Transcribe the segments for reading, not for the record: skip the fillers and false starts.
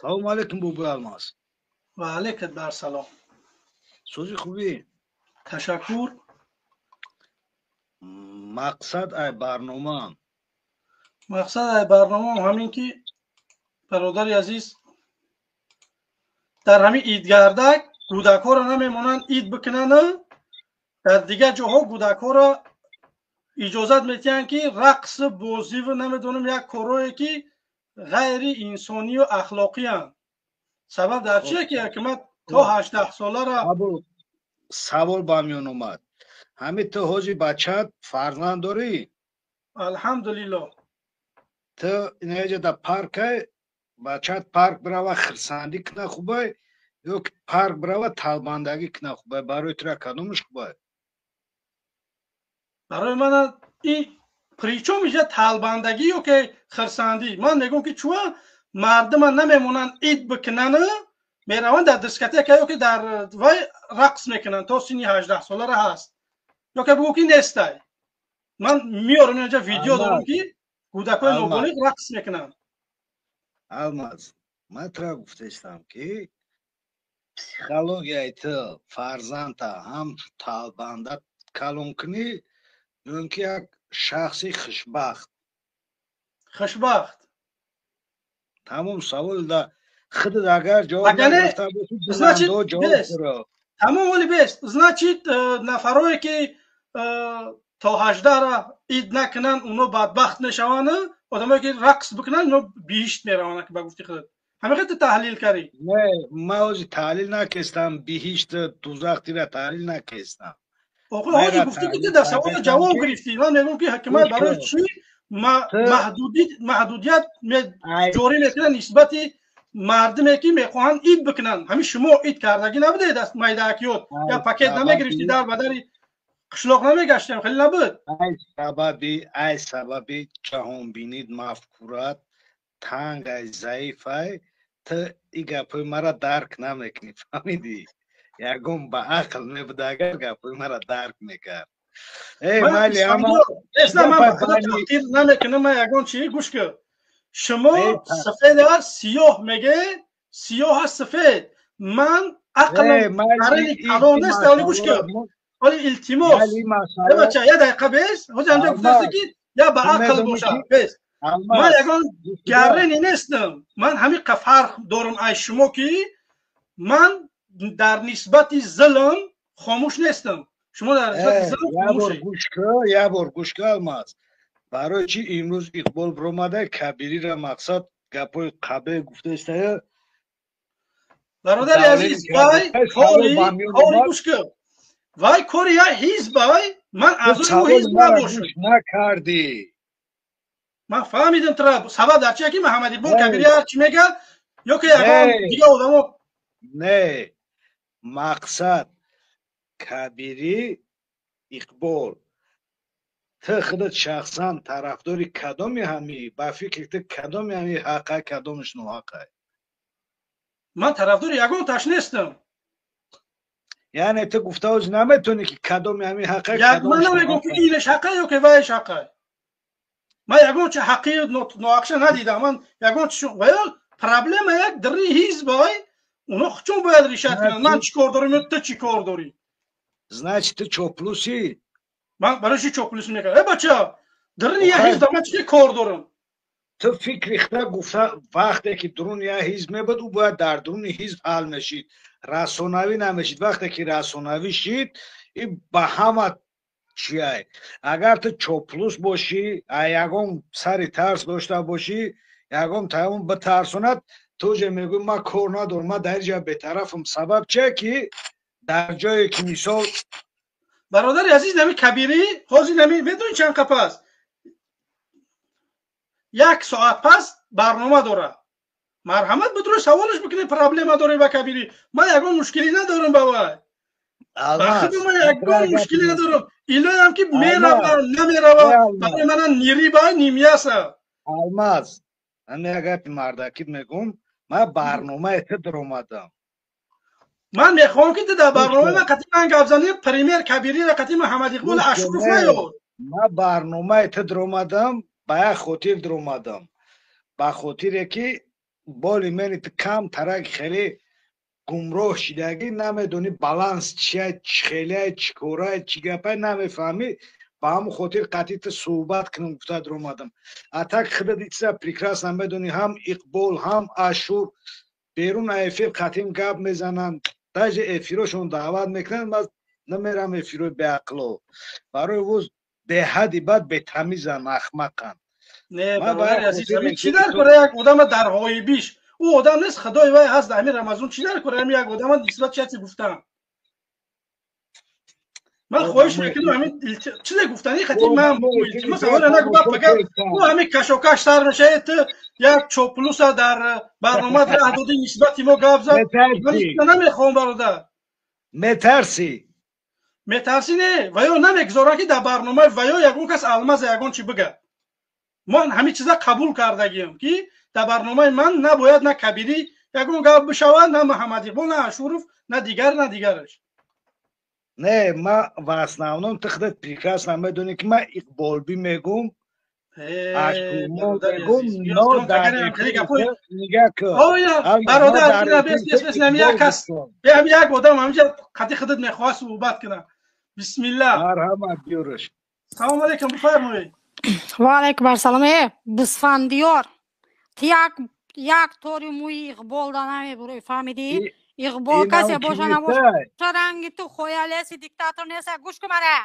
سلام علیکم بوبو الماس. و علیکم بر سلام. سوزی خوبی؟ تشکر. مقصد ای برنامه مقصد برنامه همین که برادر عزیز در همین عیدگردک کودک ها را نمیمونن عید بکنن، در دیگه جاها کودک ها را اجازت میتین که رقص بازی و نمیدونم یک کارهایی که غیر انسانی و اخلاقی هستند. سبب در چیه که حکومت تا 18 ساله را سوال با میون اومد. همین تو حاجی بچت فرزند داری؟ الحمدلله. تو اینجا در پارک بچت پارک برای خرسندی کنه خوبه یا که پارک برای تالباندگی کنه خوبه؟ برای تو کدومش خوبه؟ برای من این پریچو میشه تالباندگی یا که خرسندی. من میگم که چون مردم نمیمونن عید بکنن، میروند در دیسکوتک یا که در وای رقص میکنن تا سنی 18 ساله را هست، یا که بگو که نیسته. من میارم اینجا ویدیو دارم که کودکای نوبالغ رقص میکنن. الماس من تو گفتم که پسیخولوژیای تو فرزند هم تالبانده کلون کنی یا که یک شخصی خوشبخت. تمام سوال دا خود اگر جواب نگرفته باشی بلندو جواب برو. تمام ولی بیست значит نفرایی که تا 18 را عید نکنن اونو بدبخت میشوند، آدمایی که رقص بکنن اونو بیشت میروند که بگفتی خودت. همین تحلیل کردی؟ نه ما از تحلیل نکستم، بیهشت دوزخ را تحلیل نکستم. آقا حاجی گفتی که در سوال جواب گرفتی. من میگم که حکومت برای چی محدودیت جاری میکنه نسبت مردمی که میخواهند عید بکنن؟ همین شما عید کردگی نبوده دست میداکیوت یا پاکت نمیگرفتی در بدر قشلاق نمیگشتیم خیلی نبود. ای سببی جهان بینید مفکورات تنگ ای ضعیفه تو این گپای مرا درک نمیکنی. فهمیدی؟ یکم با عقل میبود اگر گپای مرا درک میکرد. ای مالی اما من با خدا تحقیر نمیکنم. من یکم چی گوش کن. شما سفید هست سیاه میگه، سیاه هست سفید. من عقلم برای کلام نیست. ولی گوش کن، ولی التماس بچه یه دقیقه بیست حاجی انجا گفته که یا با عقل باشه بیست. من یکم گرینی نیستم. من همین فرق دارم از شما که من در نسبت ظلم خاموش نیستم. شما در نسبت ظلم خاموشی. یه بار گوش کن الماس. برای چی امروز اقبال برآمده کبیری را مقصد گپای قبه گفته است؟ برادر عزیز وای کاری گوش کن. وای کاری یا حزب وای من از اون حزب نباشم. نکردی. من فهمیدم ترا سبب در چیه که محمدی بو کبیری هر چی میگه یا که یکم دیگه آدمو نه مقصد کبیری اقبال تو خودت شخصا طرفداری کدامی همی با فکر تو کدامی همی حقه کدامش ناحقه؟ من طرفدار یگان تاش نیستم. یعنی تو گفته از نمیتونی که کدامی همی حقه کدامش ناحقه؟ من نمیگم که اینش حقه یا که وایش حقه. من یگان چه حقی ناحقش ندیدم. من یگان چه ویل پرابلم یک دری حزبای اونا چون باید ریشت کنن. من چیکار دارم تو چیکار داری؟ значит تو چوپلوسی. من برای چی چوپلوس میکنم؟ ای بچه درون یه حزب من چی کار دارم؟ تو فکر ریخته گفته وقتی که درون یه حزب میبود او باید در درون حزب حل میشید، رسانوی نمیشید. وقتی که رسانوی شید این به همه چیه؟ اگر تو چوپلوس باشی یگم سری ترس داشته باشی یگم تمام به ترسونت تو جه میگوی من کار ندارم من در جا بی‌طرفم. سبب چه که در جایی که مثال برادر عزیز نمی کبیری حاضی نمی بدون چند قپ است 1 ساعت پس برنامه داره. مرحمت بدون سوالش بکنی پرابلم داره با کبیری. من یگان مشکلی ندارم با خود من یگان مشکلی ندارم. ایلای هم که میروه نمیروه برای من نیری با نیمیه است. الماس من اگر مردکیت میگم من برنامه تو در اومدم. من میخوام که در برنامه من قطعی من گفزنی پریمیر کبیری و قطعی محمد اقبال اشرف نیاد. من برنامه تو در اومدم با خاطر در اومدم، با خاطر که боли мени кам тарак хеле гумроҳ шидагӣ намедонӣ баланс чия хеле чикора чигапа намефаҳмӣ ба ҳамун хотир қатъи суҳбат кунам гуфта дуромадам атак худат иса прекрасно медонӣ ҳам иқбол ҳам ашур берун эфир қатъим гап мезананд даже эфирошон даъват мекунанд ман намерам эфирои беақло барои вуз беҳади бад бетамизан ахмақанд не бародари азиз ҳамин чӣ дар кора як одама дар ғоибиш ӯ одам нест худои вай ҳаст ҳамин рамазон чӣ дар кора ҳамин як одама нисбат чиасе гуфтам من خواهش میکنم همین چیزی گفتنی خطی من مثلا نگو فقط تو همین کشوکش سر میشه تو یک چوپلوس در برنامه در حدود نسبتی ما گپ زد من نمیخوام برادر میترسی نه و یا نمیگذارن که در برنامه و یا یگون کس الماس یگون چی بگه من همین چیزا قبول کردگیم که در برنامه من نباید نه کبیری یگون گپ بشود نه محمد اقبال نه اشورف نه دیگرش не ма в основном ты худат прекрасно медони ки ма иқболбӣ мегум мегум но нигаҳ кун бародар як кас як одам ҳаминҷа қади худат мехоҳад суҳбат кунад бисмилла марҳамат биёраш салому алейкум бифармоед ва алейкум ассалом бисфандиёр ти як тори мӯи иқбол да намебурӣ фаҳмидӣ иқбол касе боша набоша ранги ту хоялеси диктатор нест гӯш кун мара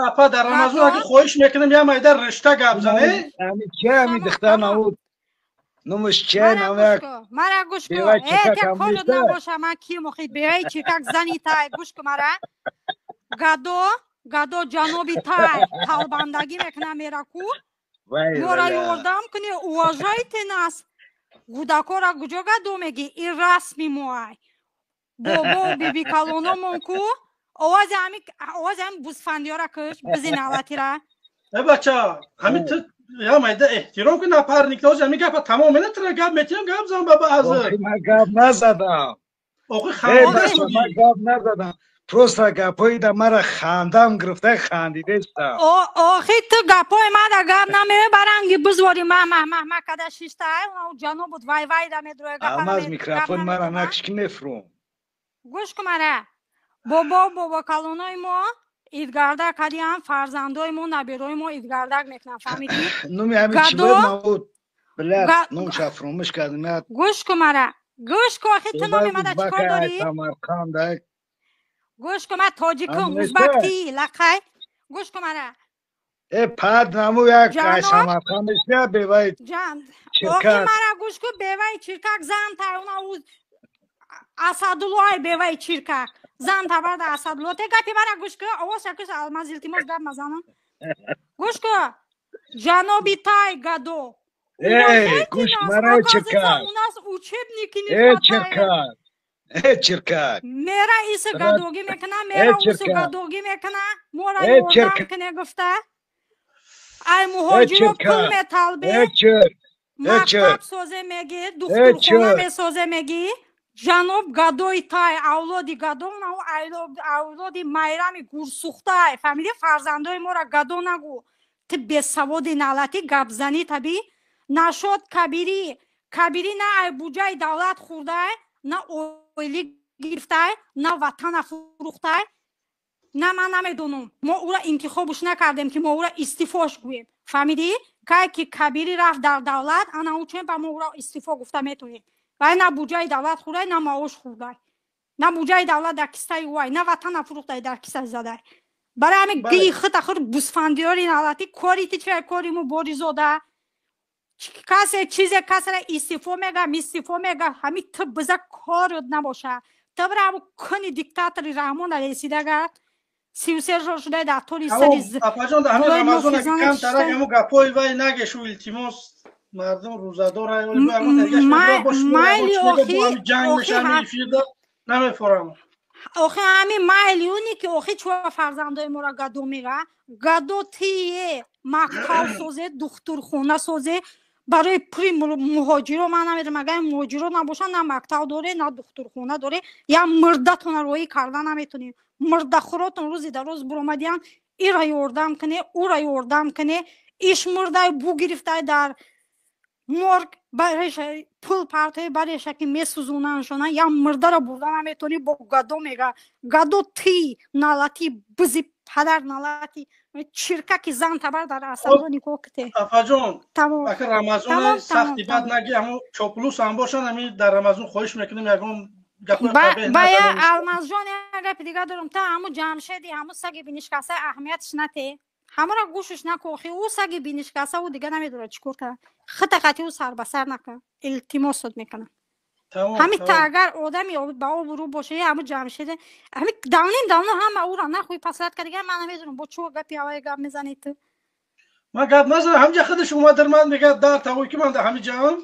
апа дар рамазон аки хоҳиш мекунам я майда ришта гап зане ами духтар навуд номаш чай намяк мара гӯш кун як ҳолат набоша ман ки мохи бевай чиркак зани тай гӯш кун мара гадо ҷаноби тай талбандагӣ мекунам мераку мора ёрдам куни уважайте нас гудакора куҷо гадо меги ин расми моай бобо биби калономон ку овози ҳамин бузфандиёра кӯш бизин алатира бача ҳамин ту я майда эҳтиром кун напарниктоз ҳамин гапа тамом менатира гап метиям гап зан ба баъза ман гап назадам охи хамонашуди ман гап назадам просто гапҳои да мара хандам гирифта хандидестам охи ту гапҳои мада гап намебаранги бизворӣ ма када шиштай ҷанобуд вайвайда медроя амаз микрофон мара накшки нефрум гӯш кун мара бобо калонои мо идгардак ҳадиам фарзандои мо набирои мо идгардак мекунам фаҳмидӣ номи ҳамин чӣ бод навуд блят ном шафромиш кардим гӯш кун мара гӯш кун охи ту номи мада чӣ кор дорӣ гӯш кун ма тоҷикум узбакти лақай гӯш кун мара пад наму як самарқандишя бевай охи мара гӯш кун беваи чиркак зан тайона асадуллои беваи чиркак зан табарда асадулло те гапи мара гӯш кун овоз шакус алмаз илтимос гап мазанам гӯш кун ҷаноби тай гадо гӯш мара чиркак у нас учебники чиркак мера иси гадогӣ мекуна мера уси гадогӣ мекуна мора ёрдам куне гуфта ай муҳоҷиро пул металбе мактаб созе меги духтурхона месозе меги ҷаноб гадои тай авлоди гадо авлоди майрами гурсухтай фаҳмидӣ фарзандои мора гадо нагӯ ту бесаводи налатӣ гапзанӣ таби нашод кабирӣ на ай буҷаи давлат хӯрдай на оилӣ гирифтай на ватана фурӯхтай на ман намедонам мо ура интихобуш накардем ки мо ура истифош гӯем фаҳмидӣ кай ки кабирӣ рафт дар давлат ана учен ба мо ура истифо гуфта метонем вай на буҷаи давлат хӯрдай на маош хӯрдай на буҷаи давлат дар кистаи вай на ватана фурӯхтай дар киста задай барои ҳамин гии хит ахир бузфандиёри налатӣ кори ти чӣ кори мо боризода касе чизе касра истифо мега ҳамин ту биза корот набоша ту бира ҳамун куни диктатори раҳмон ресидага 33 жор шудай дар тори сари апаҷон дар ҳамин рамазон аки камтарак ҳамун гапҳои вай нагешу илтимос мардум рӯзадор охи ҳамин майли уни ки охи чӯ фарзандои мора гадо мега гадо тие мактаб созе духтурхона созе барои пури муҳоҷиро ман намедонам агар муҳоҷиро набоша на мактаб доре на духтурхона доре я мурдатона роҳӣ карда наметонем мурдахӯротон рӯзи дароз биромадиян ира ёрдам кане ура ёрдам кане иш мурдай бу гирифтай дар مرغ برایش پول پرتای برایش که میسوزوننشون یا مرده را بردن همیتونی با گادو میگه گادو تی نالتی بزی پدر نالتی چرککی زن تبر در اصلا نیکوکته افا جون اگر رمضان سختی بد نگی همون چوپلوس هم باشن همین در رمضان خوش میکنیم یکم باید المزجان اگر دیگه دارم تا همون جمشیدی همون سگی بینشکاسه اهمیتش نته همون را گوشش نکوخی او سگی بینشکاسه او دیگه نمیدونه چیکار کنه خط قطعی او سر به سر نکنه التماس میکنه همین تا اگر آدمی با او برو باشه همون جمشیده همین دانیم هم او را نخوی پسرت که دیگه من نمیدونم با چو گپی هوای گپ میزنید تو ما گپ نزنم همجا خودش اومد در من میگه در تاوی که من در همین جام